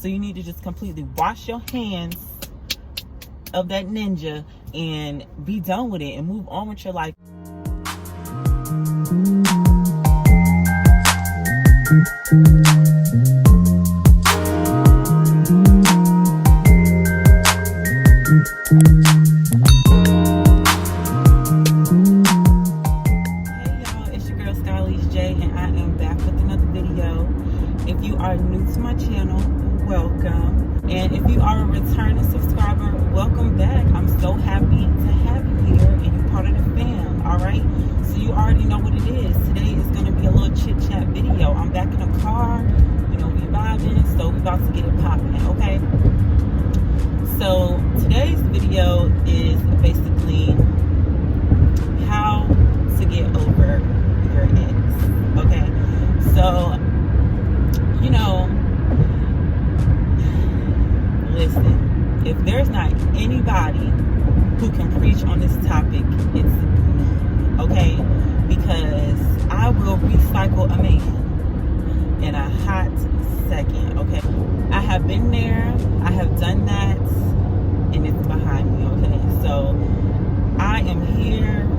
So you need to just completely wash your hands of that ninja and be done with it and move on with your life. If you are new to my channel, welcome. And if you are a returning subscriber, welcome back. I'm so happy to have you here and you're part of the fam, all right? So you already know what it is. Today is going to be a little chit-chat video. I'm back in the car, we vibing, so we about to get it popping, okay? So today's video is basically how to get over your ex, okay? So listen, if there's not anybody who can preach on this topic, it's me, okay? Because I will recycle a man in a hot second, okay? I have been there, I have done that, and it's behind me, okay? So I am here,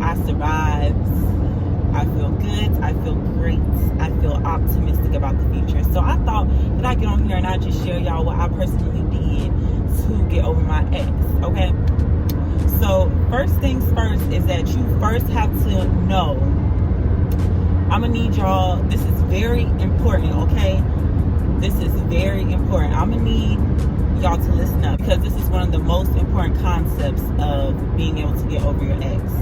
I survived. I feel good, I feel great, I feel optimistic about the future. So I thought that I'd get on here and I'd just share y'all what I personally did to get over my ex, okay? So first things first is that you first have to know, I'm gonna need y'all, this is very important, okay? This is very important. I'm gonna need y'all to listen up because this is one of the most important concepts of being able to get over your ex.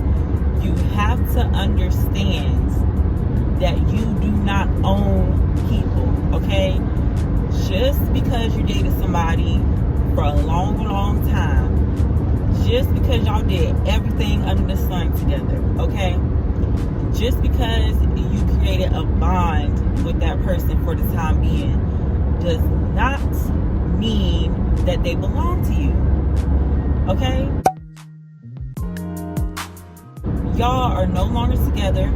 You have to understand that you do not own people, okay? Just because you dated somebody for a long, long time, just because y'all did everything under the sun together, okay? Just because you created a bond with that person for the time being does not mean that they belong to you, okay? Y'all are no longer together.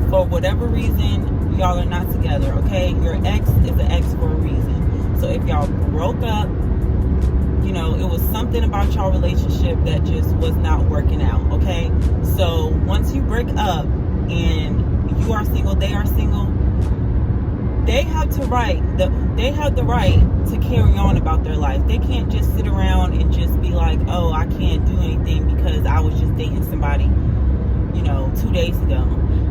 For whatever reason, y'all are not together, okay? Your ex is an ex for a reason. So if y'all broke up, it was something about y'all relationship that just was not working out, okay? So once you break up and you are single, they are single, they have the right to carry on about their life. They can't just sit around and just be like, oh, I can't do anything because I was just dating somebody, 2 days ago.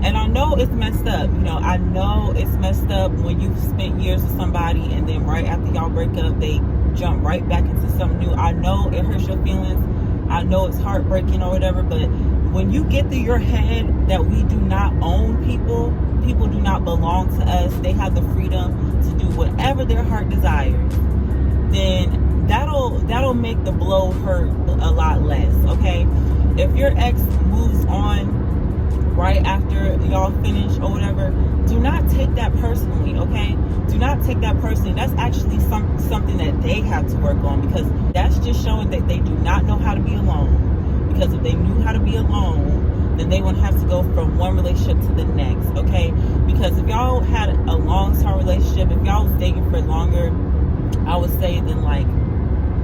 And I know it's messed up. I know it's messed up when you've spent years with somebody and then right after y'all break up, they jump right back into something new. I know it hurts your feelings. I know it's heartbreaking or whatever, but when you get through your head that we do not own people, people do not belong to us, they have the freedom to do whatever their heart desires, then that'll make the blow hurt a lot less, okay? If your ex moves on right after y'all finish or whatever, do not take that personally, okay? Do not take that personally. That's actually something that they have to work on, because that's just showing that they do not know how to be alone. Because if they knew how to be alone, then they wouldn't have to go from one relationship to the next, okay? Because if y'all had a long-term relationship, if y'all was dating for longer, I would say than like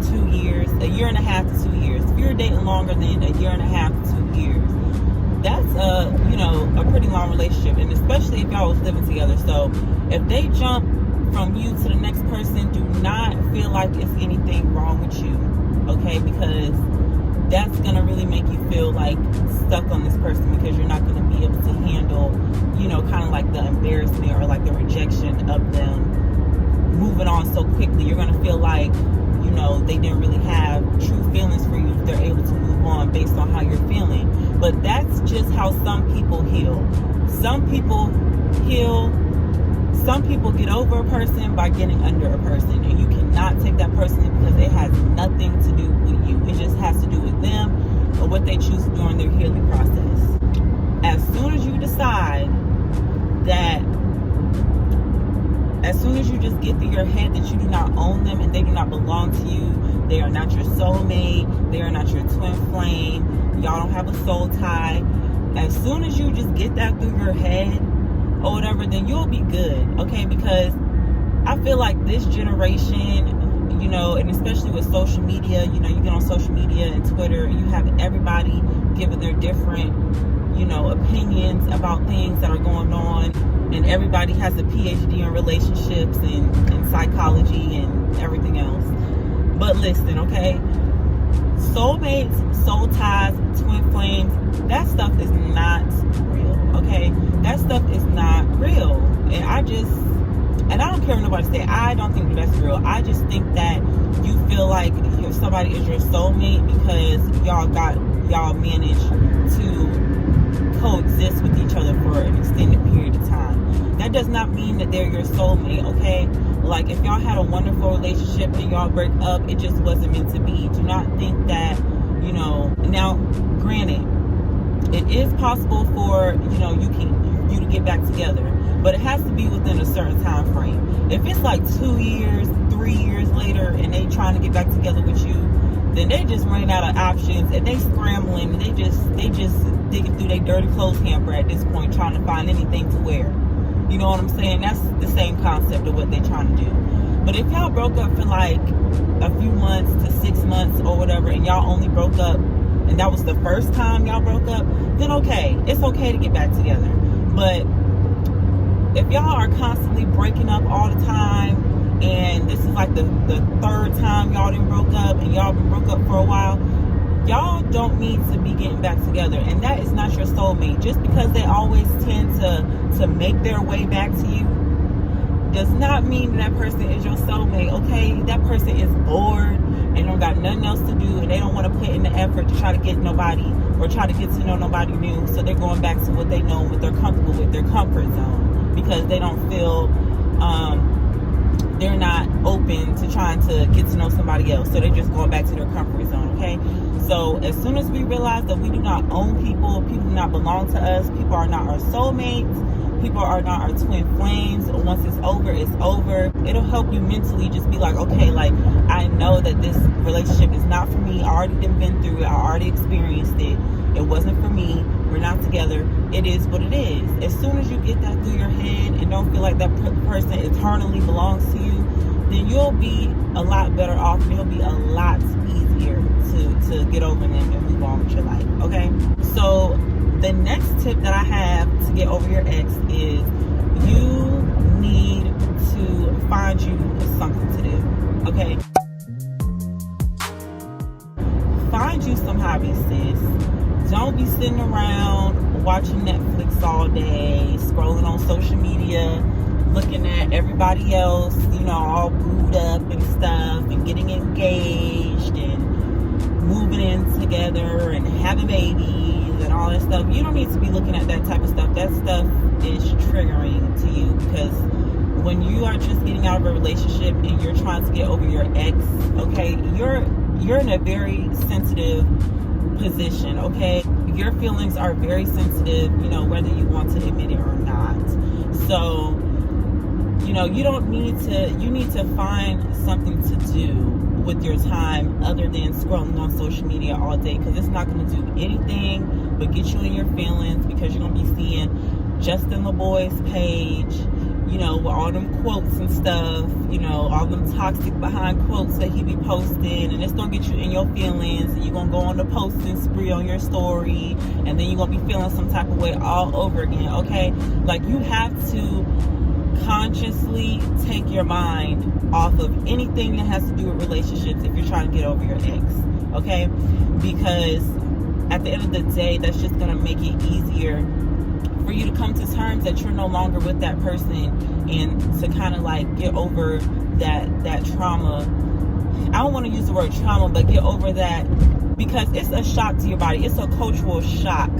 2 years, a year and a half to 2 years. If you're dating longer than a year and a half to 2 years, that's a pretty long relationship, and especially if y'all was living together. So if they jump from you to the next person, do not feel like it's anything wrong with you, okay? Because that's gonna really make you feel like stuck on this person, because you're not gonna be able to handle, kind of like the embarrassment or like the rejection of them moving on so quickly. You're gonna feel like, they didn't really have true feelings for you if they're able to move on based on how you're feeling. But that's just how some people heal. Some people get over a person by getting under a person, and you cannot take that person because it has nothing to do with you. It just has to do with them or what they choose during their healing process. As soon as you decide that, as soon as you just get through your head that you do not own them and they do not belong to you, they are not your soulmate, they are not your twin flame, y'all don't have a soul tie. As soon as you just get that through your head or whatever, then you'll be good, okay? Because I feel like this generation, you know, and especially with social media, you know, you get on social media and Twitter, and you have everybody giving their different, you know, opinions about things that are going on, and everybody has a PhD in relationships and psychology and everything else. But listen, okay, soulmates, soul ties, twin flames, that stuff is not real, okay? That stuff is not real. And I don't care what nobody say, I don't think that's real. I just think that you feel like somebody is your soulmate because y'all managed to coexist with each other for an extended period of time. That does not mean that they're your soulmate, okay? Like, if y'all had a wonderful relationship and y'all break up, it just wasn't meant to be. Do not think that, you know. Now, granted, it is possible for, you know, you to get back together, but it has to be within a certain time frame. If it's like 2 years, 3 years later, and they trying to get back together with you, then they just running out of options, and they scrambling, and they just digging through their dirty clothes hamper at this point, trying to find anything to wear. You know what I'm saying? That's the same concept of what they're trying to do. But if y'all broke up for like a few months to 6 months or whatever, and y'all only broke up, and that was the first time y'all broke up, then okay, it's okay to get back together. But if y'all are constantly breaking up all the time, and this is like the third time y'all done broke up, and y'all been broke up for a while, y'all don't need to be getting back together. And that is not your soulmate. Just because they always tend to make their way back to you does not mean that person is your soulmate, okay? That person is bored and don't got nothing else to do, and they don't want to put in the effort to try to get nobody or try to get to know nobody new. So they're going back to what they know, what they're comfortable with, their comfort zone, because they don't feel they're not open to trying to get to know somebody else. So they're just going back to their comfort zone, okay? So as soon as we realize that we do not own people do not belong to us, people are not our soulmates, people are not our twin flames, once it's over, it's over. It'll help you mentally just be like, okay, like, I know that this relationship is not for me. I already been through it. I already experienced it. It wasn't for me. We're not together. It is what it is. As soon as you get that through your head and don't feel like that person eternally belongs to you, then you'll be a lot better off, and it'll be a lot easier to get over them and move on with your life, okay? So the next tip that I have to get over your ex is you need to find you something to do, okay? Find you some hobbies, sis. Don't be sitting around watching Netflix all day, scrolling on social media, looking at everybody else, you know, all booed up and stuff, and getting engaged and moving in together and having babies and all that stuff. You don't need to be looking at that type of stuff. That stuff is triggering to you, because when you are just getting out of a relationship and you're trying to get over your ex, okay, you're in a very sensitive position, okay? Your feelings are very sensitive, you know, whether you want to admit it or not. So, you know, you need to find something to do with your time other than scrolling on social media all day, because it's not going to do anything but get you in your feelings, because you're going to be seeing Justin LeBoy's page, you know, with all them quotes and stuff, you know, all them toxic behind quotes that he be posting, and it's going to get you in your feelings, and you're going to go on the posting spree on your story, and then you're going to be feeling some type of way all over again, okay? Like, you have to consciously take your mind off of anything that has to do with relationships if you're trying to get over your ex, okay? Because at the end of the day, that's just going to make it easier for you to come to terms that you're no longer with that person, and to kind of like get over that trauma. I don't want to use the word trauma, but get over that, because it's a shock to your body. It's a cultural shock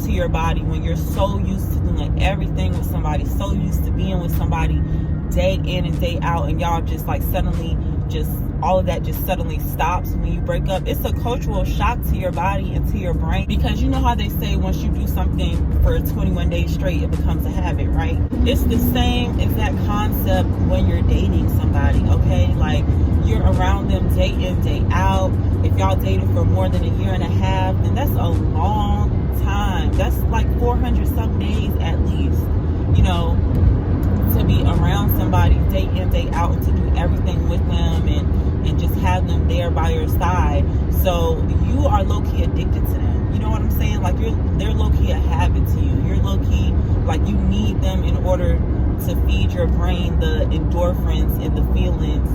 to your body when you're so used to doing everything with somebody, so used to being with somebody day in and day out, and y'all just like suddenly just all of that just suddenly stops when you break up. It's a cultural shock to your body and to your brain, because you know how they say once you do something for 21 days straight, it becomes a habit, right? It's the same exact concept when you're dating somebody, okay? Like, you're around them day in, day out. If y'all dated for more than a year and a half, then that's a long time. That's like 400 some days at least, you know, to be around somebody day in, day out, and to do everything with them and just have them there by your side. So you are low-key addicted to them. You know what I'm saying? Like, they're low-key a habit to you. You're low-key, like, you need them in order to feed your brain the endorphins and the feelings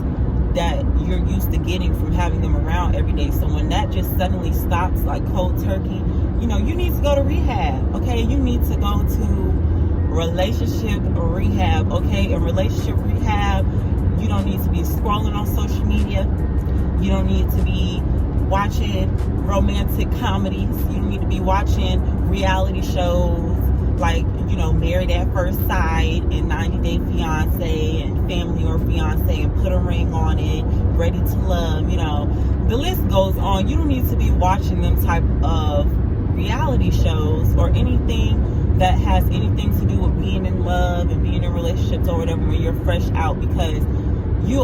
that you're used to getting from having them around every day. So when that just suddenly stops, like cold turkey, you know, you need to go to rehab, okay? You need to go to relationship rehab, okay? In relationship rehab, you don't need to be scrolling on social media. You don't need to be watching romantic comedies. You don't need to be watching reality shows like, you know, Married at First Sight and 90 Day Fiance and Family or Fiance and Put a Ring on It, Ready to Love, you know. The list goes on. You don't need to be watching them type of reality shows or anything that has anything to do with being in love and being in relationships or whatever when you're fresh out, because you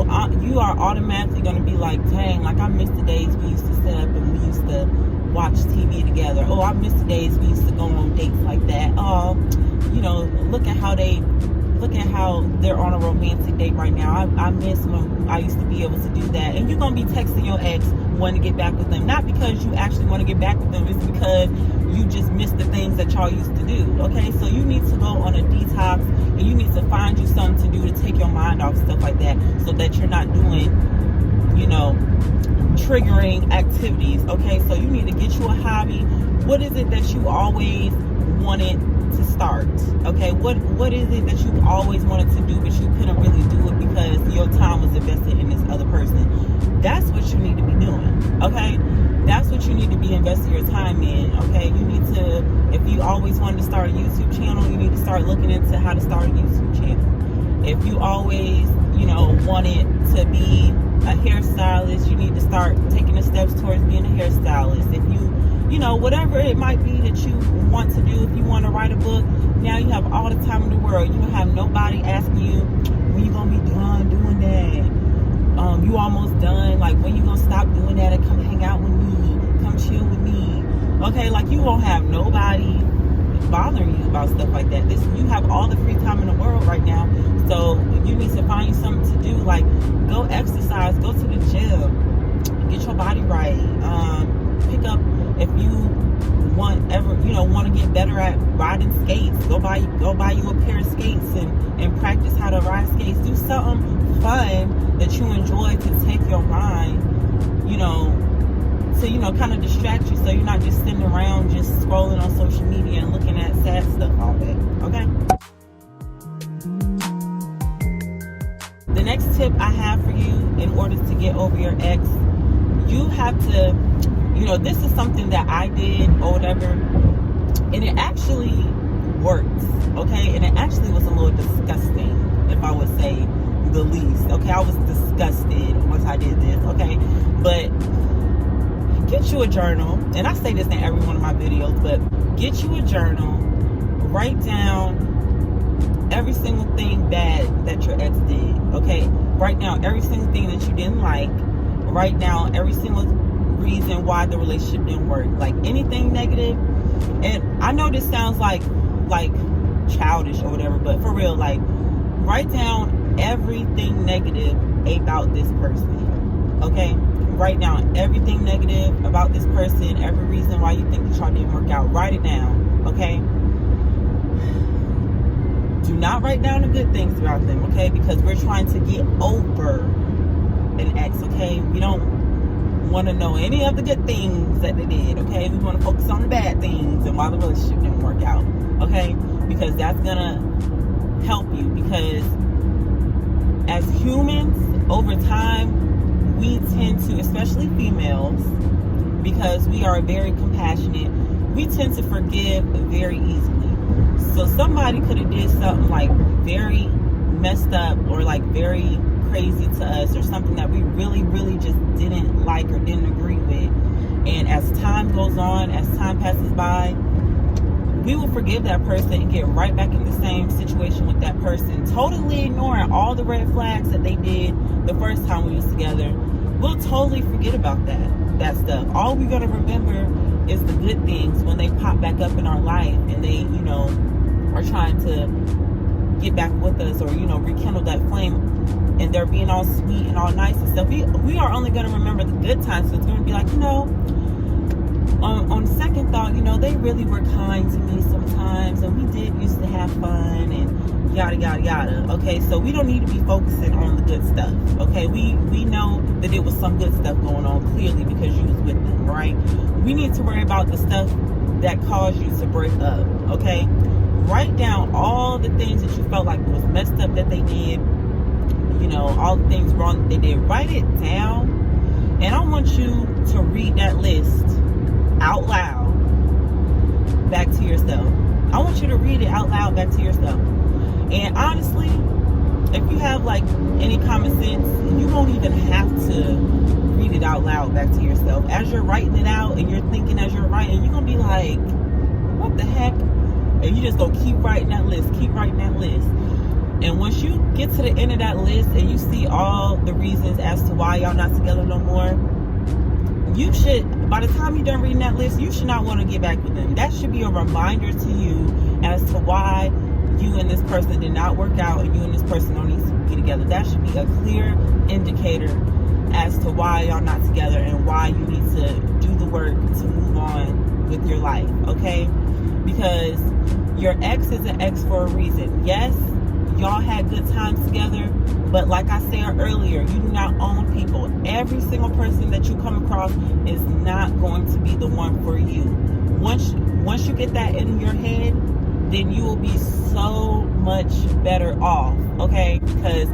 are automatically going to be like, dang, like I miss the days we used to sit up and we used to watch TV together. Oh, I miss the days we used to go on dates like that. Oh, you know, look at how they're on a romantic date right now. I miss when I used to be able to do that. And you're going to be texting your ex wanting to get back with them. Not because you actually want to get back with them. It's because you just miss the things that y'all used to do. Okay, so you need to go on a detox and you need to find you something to do to take your mind off stuff like that, so that you're not doing, you know, triggering activities. Okay, so you need to get you a hobby. What is it that you always wanted to start? Okay, what is it that you always wanted to do but you couldn't really do it because your time was invested in this other person? That's what you need to be doing. Okay, that's what you need to be investing your time in. Okay, you need to, if you always wanted to start a YouTube channel, you need to start looking into how to start a YouTube channel. If you always, you know, wanted to be a hairstylist, you need to start taking the steps towards being a hairstylist. If you know, whatever it might be that you want to do, if you want to write a book, now you have all the time in the world. You don't have nobody asking you, when you going to be done doing that? You almost done? Like, when you going to stop doing that and come hang out with me? Come chill with me? Okay, like, you won't have nobody bothering you about stuff like that. You have all the free time in the world right now, so you need to find you something to do. Like, go exercise, go to the gym, get your body right. Pick up, if you want to get better at riding skates, go buy you a pair of skates and practice how to ride skates. Do something fun that you enjoy to take your mind, to kind of distract you, so you're not just sitting around just scrolling on social media and looking at sad stuff all day. Okay, the next tip I have for you in order to get over your ex, you have to, this is something that I did or whatever, and it actually worked, okay? And it actually was a little disgusting, if I would say the least, okay? I was disgusted once I did this, okay? But get you a journal, and I say this in every one of my videos, but get you a journal, write down every single thing bad that your ex did, okay? Write down every single thing that you didn't like, write down every single reason why the relationship didn't work, like anything negative. And I know this sounds like childish or whatever, but for real, like, write down everything negative about this person, okay? Write down everything negative about this person, every reason why you think that y'all didn't work out. Write it down, okay? Do not write down the good things about them, okay? Because we're trying to get over an ex, okay? We don't want to know any of the good things that they did, okay? We want to focus on the bad things and why the relationship didn't work out, okay? Because that's gonna help you, because as humans, over time, we tend to, especially females, because we are very compassionate, we tend to forgive very easily. So somebody could have did something like very messed up or like very crazy to us, or something that we really, really just didn't like or didn't agree with. And as time goes on, as time passes by, we will forgive that person and get right back in the same situation with that person, totally ignoring all the red flags that they did the first time we was together. We'll totally forget about that stuff. All we're going to remember is the good things when they pop back up in our life and they, are trying to get back with us, or, you know, rekindle that flame, and they're being all sweet and all nice and stuff, we are only going to remember the good times. So it's going to be like, you know, on second thought, you know, they really were kind to me sometimes, and we did used to have fun, and yada yada yada. Okay, so we don't need to be focusing on the good stuff. Okay, we know that it was some good stuff going on, clearly, because you was with them, right? We need to worry about the stuff that caused you to break up. Okay, write down all the things that you felt like was messed up that they did, you know, all the things wrong that they did. Write it down, and I want you to read that list out loud back to yourself. I want you to read it out loud back to yourself. And honestly, if you have like any common sense, you won't even have to read it out loud back to yourself. As you're writing it out and you're thinking as you're writing, you're gonna be like, what the heck? And you just gonna keep writing that list, keep writing that list. And once you get to the end of that list and you see all the reasons as to why y'all not together no more, you should, by the time you're done reading that list, you should not want to get back with them. That should be a reminder to you as to why you and this person did not work out, and you and this person don't need to be together. That should be a clear indicator as to why y'all not together, and why you need to do the work to move on with your life, okay? Because your ex is an ex for a reason. Yes, y'all had good times together, but like I said earlier, you do not own people. Every single person that you come across is not going to be the one for you. Once you get that in your head, then you will be so much better off, okay? Because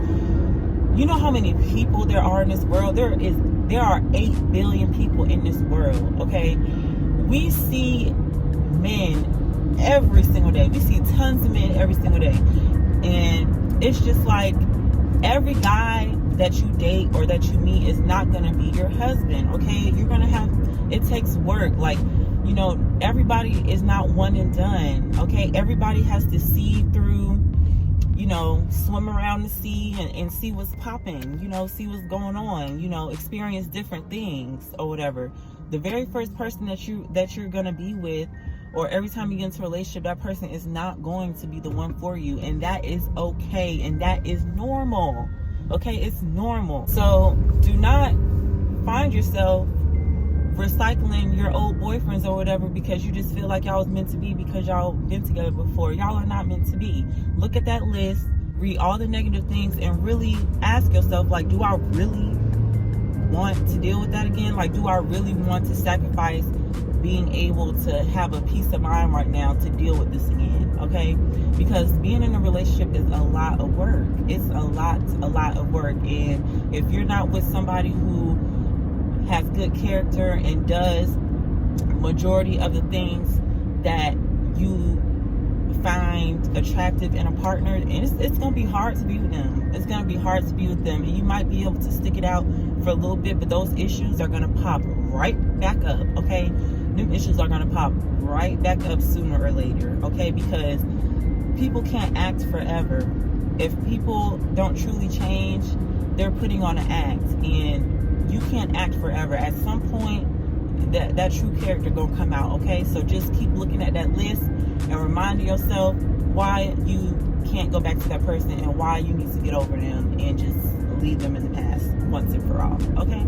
you know how many people there are in this world? There are 8 billion people in this world, okay? We see men every single day. We see tons of men every single day. And it's just like, every guy that you date or that you meet is not going to be your husband, okay? You're going to have, it takes work. Like, you know, everybody is not one and done, okay? Everybody has to see through, you know, swim around the sea and see what's popping, you know, see what's going on, you know, experience different things or whatever. The very first person that you're going to be with, or every time you get into a relationship, that person is not going to be the one for you. And that is okay. And that is normal. Okay? It's normal. So do not find yourself recycling your old boyfriends or whatever because you just feel like y'all was meant to be because y'all been together before. Y'all are not meant to be. Look at that list. Read all the negative things and really ask yourself, like, do I really want to deal with that again? Like, do I really want to sacrifice being able to have a peace of mind right now to deal with this again? Okay, because being in a relationship is a lot of work. It's a lot of work. And if you're not with somebody who has good character and does majority of the things that you find attractive in a partner, and it's gonna be hard to be with them. It's gonna be hard to be with them, and you might be able to stick it out for a little bit, but those issues are gonna pop right back up, okay? Them issues are gonna pop right back up sooner or later, okay? Because people can't act forever. If people don't truly change, they're putting on an act, and you can't act forever. At some point, that true character gonna come out, okay? So just keep looking at that list and remind yourself why you can't go back to that person and why you need to get over them and just leave them in the past once and for all, okay?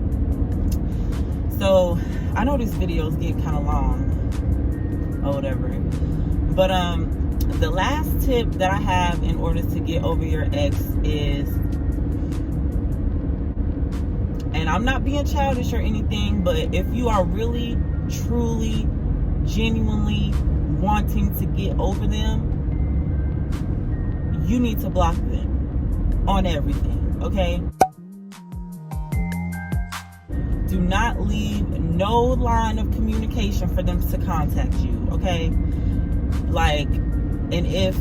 So I know these videos get kind of long or whatever, but the last tip that I have in order to get over your ex is, and I'm not being childish or anything, but if you are really, truly, genuinely wanting to get over them, you need to block them on everything, okay? Do not leave no line of communication for them to contact you, okay? Like, and if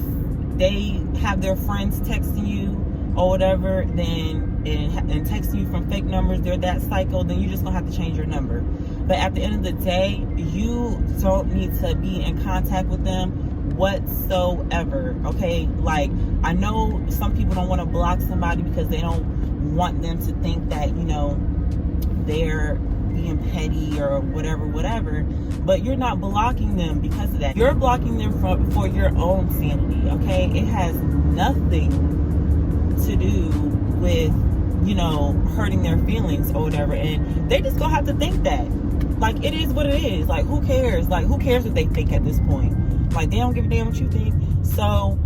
they have their friends texting you or whatever, then and texting you from fake numbers, they're that psycho, then you're just gonna have to change your number. But at the end of the day, you don't need to be in contact with them whatsoever, okay? Like, I know some people don't want to block somebody because they don't want them to think that, you know, they're being petty or whatever, but you're not blocking them because of that. You're blocking them for your own sanity, okay? It has nothing to do with, hurting their feelings or whatever, and they just gonna have to think that. Like, it is what it is. Like, who cares? Like, who cares what they think at this point? Like, they don't give a damn what you think. So,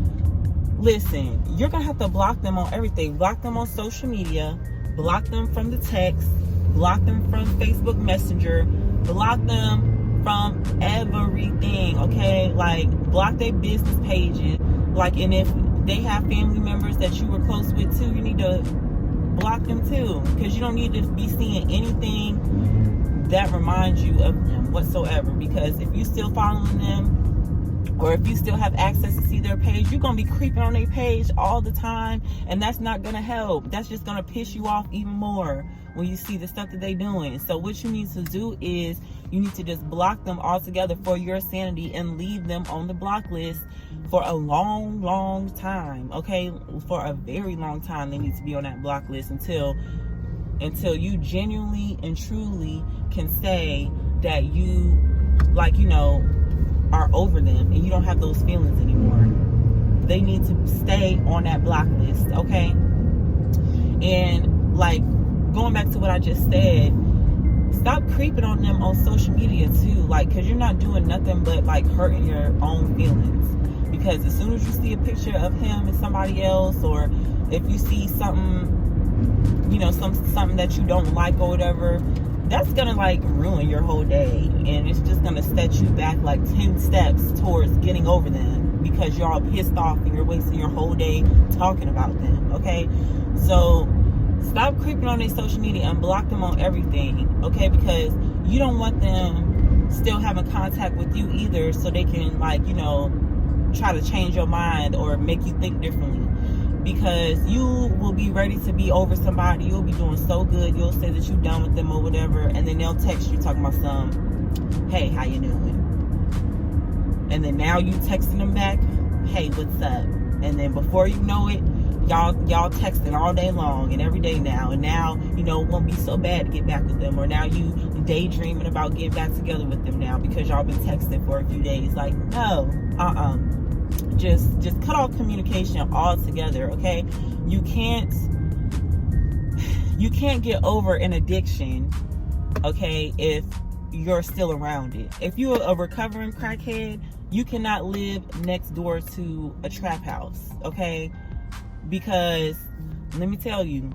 listen, you're gonna have to block them on everything. Block them on social media, block them from the text, block them from Facebook Messenger, block them from everything, okay? Like, block their business pages. Like, and if they have family members that you were close with too, you need to block them too, because you don't need to be seeing anything that reminds you of them whatsoever. Because if you still following them, or if you still have access to see their page, you're going to be creeping on their page all the time, and that's not going to help. That's just going to piss you off even more when you see the stuff that they're doing. So what you need to do is you need to just block them altogether for your sanity and leave them on the block list for a long time, okay? For a very long time, they need to be on that block list until you genuinely and truly can say that you, are over them and you don't have those feelings anymore. They need to stay on that block list, okay? And going back to what I just said, stop creeping on them on social media too, because you're not doing nothing but hurting your own feelings. Because as soon as you see a picture of him and somebody else, or if you see something, something that you don't like or whatever, that's gonna ruin your whole day, and it's just gonna set you back 10 steps towards getting over them, because you're all pissed off and you're wasting your whole day talking about them, okay? So stop creeping on their social media and block them on everything, okay? Because you don't want them still having contact with you either, so they can try to change your mind or make you think differently. Because you will be ready to be over somebody, you'll be doing so good, you'll say that you're done with them or whatever, and then they'll text you talking about hey, how you doing? And then now you texting them back, hey, what's up? And then before you know it, y'all texting all day long and every day now, and now it won't be so bad to get back with them, or now you daydreaming about getting back together with them now because y'all been texting for a few days. No, just cut off communication altogether, okay? You can't get over an addiction, okay, if you're still around it. If you're a recovering crackhead, you cannot live next door to a trap house, okay? Because let me tell you,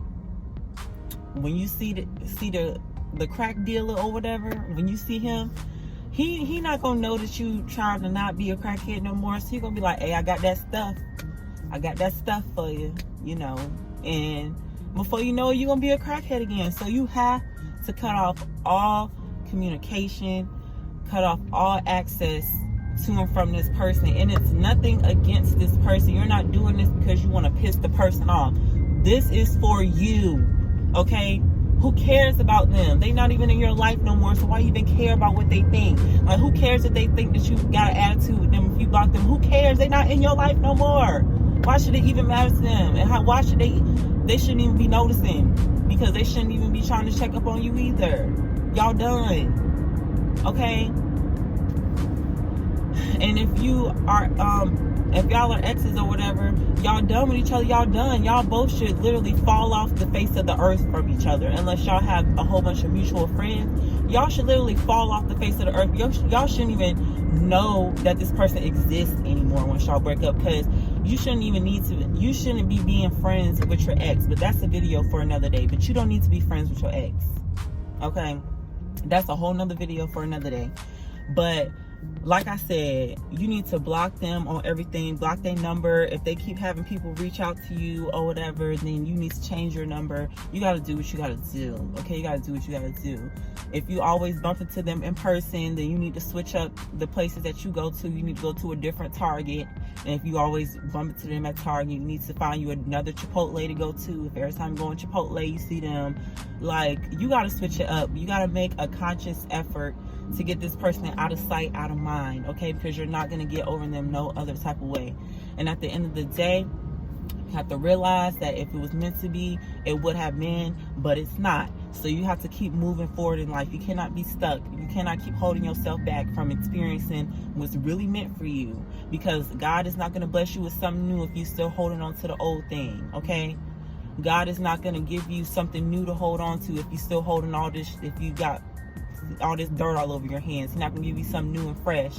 when you see the crack dealer or whatever, when you see him, he not gonna know that you trying to not be a crackhead no more. So he gonna be like, hey, I got that stuff for you, and before you know it, you're gonna be a crackhead again. So you have to cut off all communication, cut off all access to and from this person. And it's nothing against this person. You're not doing this because you want to piss the person off. This is for you, okay? Who cares about them? They not even in your life no more, so why you even care about what they think? Who cares if they think that you got an attitude with them if you block them? Who cares? They not in your life no more. Why should it even matter to them? And why should they shouldn't even be noticing, because they shouldn't even be trying to check up on you either. Y'all done, okay? And if you are if y'all are exes or whatever, y'all done with each other, y'all done. Y'all both should literally fall off the face of the earth from each other. Unless y'all have a whole bunch of mutual friends, y'all should literally fall off the face of the earth. Y'all shouldn't even know that this person exists anymore once y'all break up, because you shouldn't be being friends with your ex. But that's a video for another day. But you don't need to be friends with your ex, okay? That's a whole nother video for another day. But like I said, you need to block them on everything. Block their number. If they keep having people reach out to you or whatever, then you need to change your number. You got to do what you got to do, okay? You got to do what you got to do. If you always bump into them in person, then you need to switch up the places that you go to. You need to go to a different Target. And if you always bump into them at Target, you need to find you another Chipotle to go to. If every time you go in Chipotle, you see them, you got to switch it up. You got to make a conscious effort to get this person out of sight, out of mind, okay? Because you're not going to get over them no other type of way. And at the end of the day, have to realize that if it was meant to be, it would have been, but it's not. So you have to keep moving forward in life. You cannot be stuck. You cannot keep holding yourself back from experiencing what's really meant for you, because God is not going to bless you with something new if you're still holding on to the old thing, okay? God is not going to give you something new to hold on to if you're still holding all this, if you got all this dirt all over your hands. He's not going to give you something new and fresh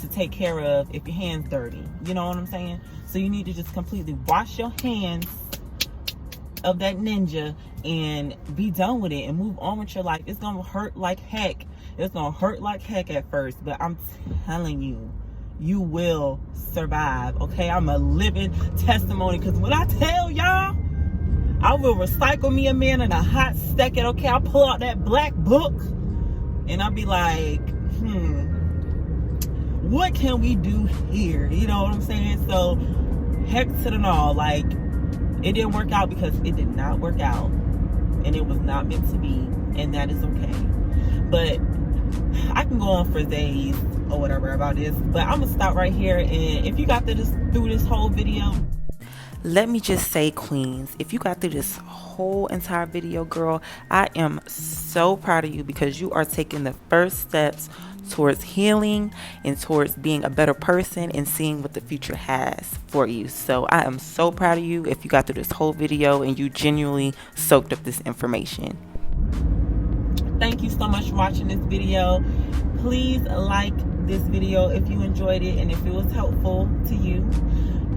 to take care of if your hands dirty. You know what I'm saying? So you need to just completely wash your hands of that ninja and be done with it and move on with your life. It's gonna hurt like heck. It's gonna hurt like heck at first, but I'm telling you, you will survive, okay? I'm a living testimony, because when I tell y'all, I will recycle me a man in a hot second, okay? I'll pull out that black book and I'll be like, what can we do here? You know what I'm saying? So heck to the no. Like, it didn't work out because it did not work out, and it was not meant to be, and that is okay. But I can go on for days or whatever about this, but I'm gonna stop right here. And if you got through this whole video, let me just say, queens, if you got through this whole entire video, girl, I am so proud of you, because you are taking the first steps towards healing and towards being a better person and seeing what the future has for you. So I am so proud of you if you got through this whole video and you genuinely soaked up this information. Thank you so much for watching this video. Please like this video if you enjoyed it and if it was helpful to you.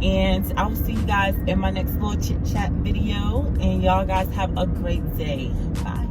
And I will see you guys in my next little chit chat video. And y'all guys have a great day. Bye.